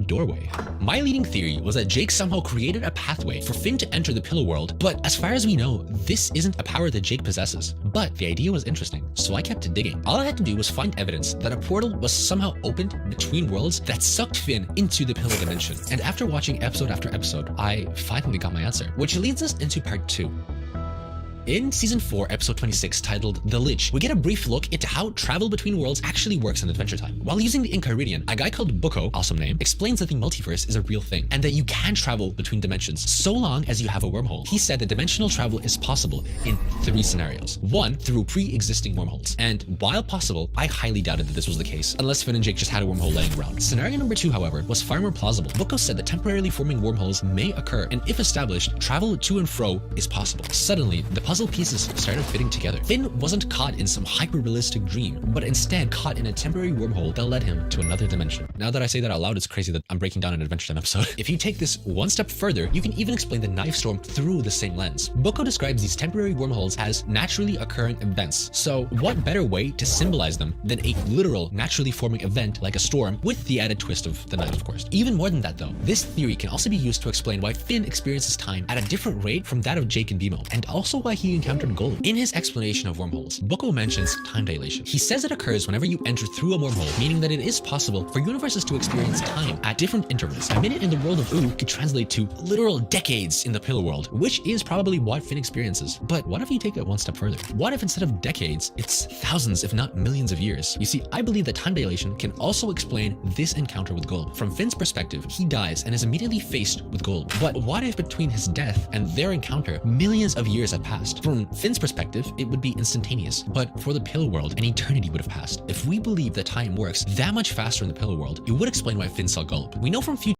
doorway? My leading theory was that Jake somehow created a pathway for Finn to enter the Pillar World, but as far as we know, this isn't a power that Jake possesses. But the idea was interesting, so I kept digging. All I had to do was find evidence that a portal was somehow opened between worlds that sucked Finn into the Pillar Dimension. And after watching episode after episode, I finally got my answer, which leads us into part 2. In Season 4, Episode 26, titled The Lich, we get a brief look into how travel between worlds actually works in Adventure Time. While using the Enchiridion, a guy called Bucko, awesome name, explains that the multiverse is a real thing, and that you can travel between dimensions so long as you have a wormhole. He said that dimensional travel is possible in 3 scenarios. 1, through pre-existing wormholes. And while possible, I highly doubted that this was the case, unless Finn and Jake just had a wormhole laying around. Scenario number 2, however, was far more plausible. Bucko said that temporarily forming wormholes may occur, and if established, travel to and fro is possible. Suddenly, the puzzle pieces started fitting together. Finn wasn't caught in some hyper-realistic dream, but instead caught in a temporary wormhole that led him to another dimension. Now that I say that out loud, it's crazy that I'm breaking down an Adventure Time episode. If you take this one step further, you can even explain the Knife Storm through the same lens. Bucko describes these temporary wormholes as naturally occurring events. So what better way to symbolize them than a literal, naturally forming event like a storm, with the added twist of the knife, of course. Even more than that though, this theory can also be used to explain why Finn experiences time at a different rate from that of Jake and Bimo, and also why he encountered Golem. In his explanation of wormholes, Bucko mentions time dilation. He says it occurs whenever you enter through a wormhole, meaning that it is possible for universes to experience time at different intervals. A minute in the world of Ooh could translate to literal decades in the Pillar World, which is probably what Finn experiences. But what if you take it one step further? What if instead of decades, it's thousands, if not millions of years? You see, I believe that time dilation can also explain this encounter with Golem. From Finn's perspective, he dies and is immediately faced with Golem. But what if between his death and their encounter, millions of years have passed? From Finn's perspective, it would be instantaneous, but for the Pillar World, an eternity would have passed. If we believe that time works that much faster in the Pillar World, it would explain why Finn saw Golem. We know from future